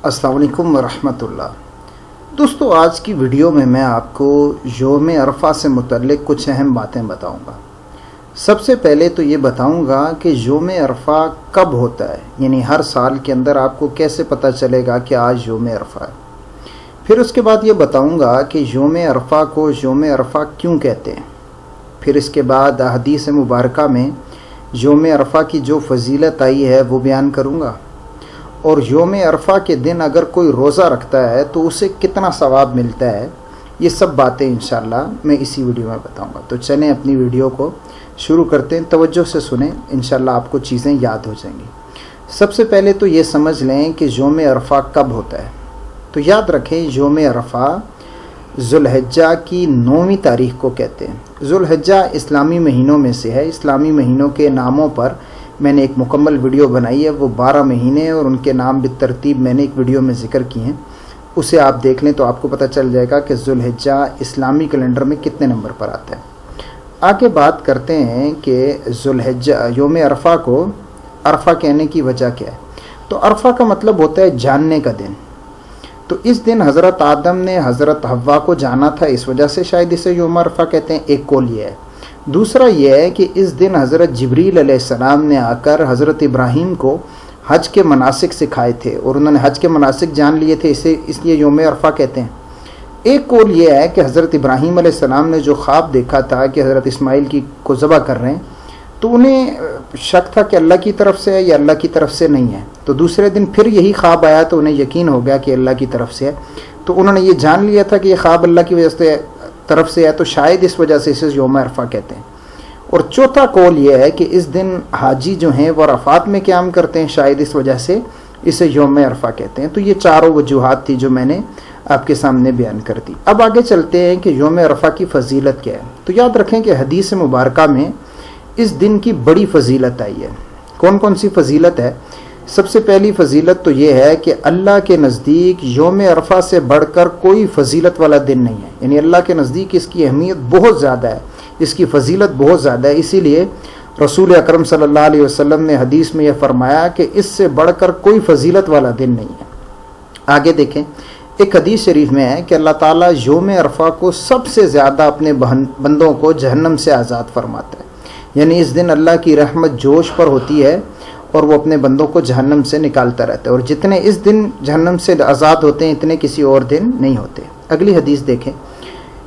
अस्सलाम वालेकुम वरहमतुल्लाह। दोस्तों, आज की वीडियो में मैं आपको यौम अरफा से मुतल्लिक़ कुछ अहम बातें बताऊंगा। सबसे पहले तो ये बताऊंगा कि यौम अरफा कब होता है, यानी हर साल के अंदर आपको कैसे पता चलेगा कि आज यौम अरफा है। फिर उसके बाद ये बताऊंगा कि यौम अरफा को यौम अरफा क्यों कहते हैं। फिर इसके बाद हदीस मुबारका में यौम अरफा की जो फजीलत आई है वो बयान करूंगा, और यौम अरफा के दिन अगर कोई रोज़ा रखता है तो उसे कितना सवाब मिलता है। ये सब बातें इंशाअल्लाह मैं इसी वीडियो में बताऊंगा। तो चलें अपनी वीडियो को शुरू करते हैं, तवज्जो से सुने, इंशाअल्लाह आपको चीज़ें याद हो जाएंगी। सबसे पहले तो ये समझ लें कि यौम अरफा कब होता है। तो याद रखें, यौम अरफा ज़ुल्हिज्जा की 9वीं तारीख को कहते हैं। ज़ुल्हिज्जा इस्लामी महीनों में से है। इस्लामी महीनों के नामों पर मैंने एक मुकम्मल वीडियो बनाई है, वो 12 महीने और उनके नाम बितरतीब मैंने एक वीडियो में ज़िक्र किए हैं। उसे आप देख लें तो आपको पता चल जाएगा कि ज़ुल्हिज्जा इस्लामी कैलेंडर में कितने नंबर पर आता है। आगे बात करते हैं कि ज़ुल्हिज्जा यौम अरफा को अरफा कहने की वजह क्या है। तो अरफा का मतलब होता है जानने का दिन। तो इस दिन हज़रत आदम ने हज़रत हव्वा को जाना था, इस वजह से शायद इसे यौम अरफा कहते हैं। एक कौल ये है। दूसरा यह है कि इस दिन हज़रत जिब्रील अलैहिस्सलाम ने आकर हज़रत इब्राहीम को हज के मनासिक सिखाए थे और उन्होंने हज के मनासिक जान लिए थे, इसे इसलिए यौम अरफा कहते हैं। एक कौल यह है कि हज़रत इब्राहीम अलैहिस्सलाम ने जो ख्वाब देखा था कि हज़रत इस्माइल की को ज़बह कर रहे हैं, तो उन्हें शक था कि अल्लाह की तरफ से है या अल्लाह की तरफ से नहीं है। तो दूसरे दिन फिर यही ख्वाब आया तो उन्हें यकीन हो गया कि अल्लाह की तरफ से है। तो उन्होंने ये जान लिया था कि ये ख्वाब अल्लाह की वजह से तरफ से है, तो शायद इस वजह से इसे यौम अरफा कहते हैं। और चौथा कौल यह है कि इस दिन हाजी जो हैं वो अरफात में क़याम करते हैं, शायद इस वजह से इसे यौम अरफा कहते हैं। तो ये चारों वजूहात थी जो मैंने आपके सामने बयान कर दी। अब आगे चलते हैं कि यौम अरफा की फजीलत क्या है। तो याद रखें कि हदीस मुबारका में इस दिन की बड़ी फजीलत आई है। कौन कौन सी फजीलत है? सबसे पहली फजीलत तो ये है कि अल्लाह के नज़दीक यौम अरफा से बढ़कर कोई फजीलत वाला दिन नहीं है। यानी अल्लाह के नज़दीक इसकी अहमियत बहुत ज़्यादा है, इसकी फजीलत बहुत ज़्यादा है। इसीलिए रसूल अकरम सल्लल्लाहु अलैहि वसल्लम ने हदीस में यह फरमाया कि इससे बढ़कर कोई फजीलत वाला दिन नहीं है। आगे देखें, एक हदीस शरीफ में है कि अल्लाह ताला यौम अरफा को सबसे ज़्यादा अपने बंदों को जहन्नम से आज़ाद फरमाता है। यानी इस दिन अल्लाह की रहमत जोश पर होती है और वो अपने बंदों को जहन्नम से निकालता रहता है। और जितने इस दिन जहन्नम से आज़ाद होते हैं, इतने किसी और दिन नहीं होते। अगली हदीस देखें,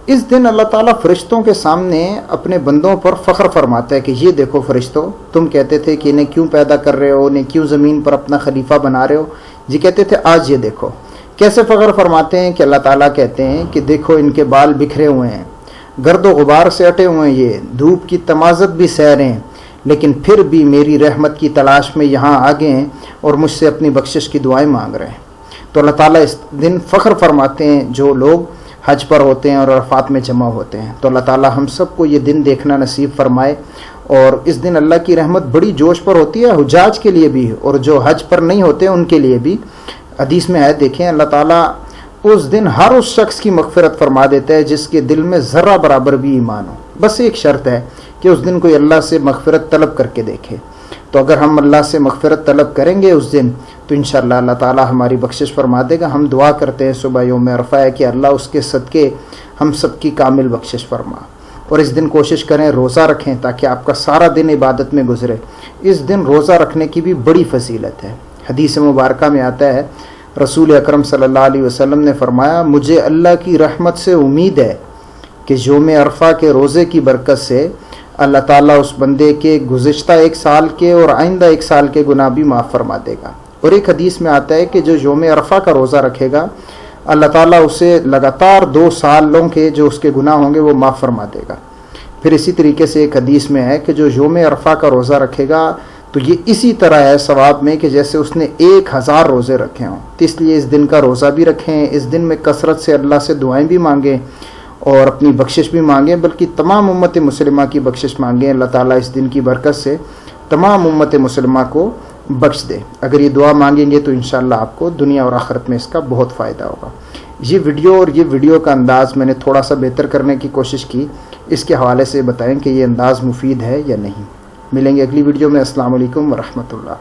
इस दिन अल्लाह ताला फरिश्तों के सामने अपने बंदों पर फ़ख्र फरमाता है कि ये देखो फरिश्तों, तुम कहते थे कि इन्हें क्यों पैदा कर रहे हो, इन्हें क्यों ज़मीन पर अपना खलीफा बना रहे हो। जी कहते थे, आज ये देखो। कैसे फ़ख्र फरमाते हैं कि अल्लाह ताला कहते हैं कि देखो इनके बाल बिखरे हुए हैं, गर्दो गुबार से अटे हुए हैं, ये धूप की तमाज़त भी सह रहे हैं, लेकिन फिर भी मेरी रहमत की तलाश में यहाँ आ गए हैं और मुझसे अपनी बख्शिश की दुआएं मांग रहे हैं। तो अल्लाह ताला इस दिन फ़ख्र फरमाते हैं जो लोग हज पर होते हैं और अरफात में जमा होते हैं। तो अल्लाह ताला हम सबको ये दिन देखना नसीब फरमाए। और इस दिन अल्लाह की रहमत बड़ी जोश पर होती है, हुजाज के लिए भी और जो हज पर नहीं होते उनके लिए भी। हदीस में है, देखें, अल्लाह ताला उस दिन हर उस शख्स की मग़फ़िरत फरमा देता है जिसके दिल में ज़र्रा बराबर भी ईमान हो। बस एक शर्त है कि उस दिन कोई अल्लाह से मग़फ़िरत तलब करके देखे। तो अगर हम अल्लाह से मग़फ़िरत तलब करेंगे उस दिन, तो इंशाअल्लाह अल्लाह ताला हमारी बख्शिश फरमा देगा। हम दुआ करते हैं सुबह यौम अरफा है कि अल्लाह उसके सदक़े हम सब की कामिल बख्शिश फरमा। और इस दिन कोशिश करें रोज़ा रखें ताकि आपका सारा दिन इबादत में गुजरे। इस दिन रोज़ा रखने की भी बड़ी फजीलत है। हदीस मुबारका में आता है, रसूल अकरम सल्लल्लाहु अलैहि वसल्लम ने फरमाया, मुझे अल्लाह की रहमत से उम्मीद है कि यौम अरफा के रोज़े की बरकत से अल्लाह ताला उस बंदे के गुज़िश्ता एक साल के और आइंदा एक साल के गुनाह भी माफ़ फरमा देगा। और एक हदीस में आता है कि जो यौम अरफा का रोज़ा रखेगा, अल्लाह ताला उसे लगातार 2 सालों के जो उसके गुनाह होंगे वो माफ़ फरमा देगा। फिर इसी तरीके से एक हदीस में है कि जो यौम अरफा का रोज़ा रखेगा तो ये इसी तरह है सवाब में कि जैसे उसने 1000 रोज़े रखे हों। तो इसलिए इस दिन का रोज़ा भी रखें, इस दिन में कसरत से अल्लाह से दुआएं भी मांगें और अपनी बख्शिश भी मांगें, बल्कि तमाम उम्मत मुसलिमा की बख्शिश मांगें। अल्लाह ताला इस दिन की बरकत से तमाम उम्मत मुसलिमा को बख्श दे। अगर ये दुआ मांगेंगे तो इंशाअल्लाह आपको दुनिया और आखिरत में इसका बहुत फ़ायदा होगा। ये वीडियो का अंदाज़ मैंने थोड़ा सा बेहतर करने की कोशिश की। इसके हवाले से बताएं कि ये अंदाज़ मुफीद है या नहीं। मिलेंगे अगली वीडियो में। अस्सलाम वालेकुम वरहमतुल्लाह।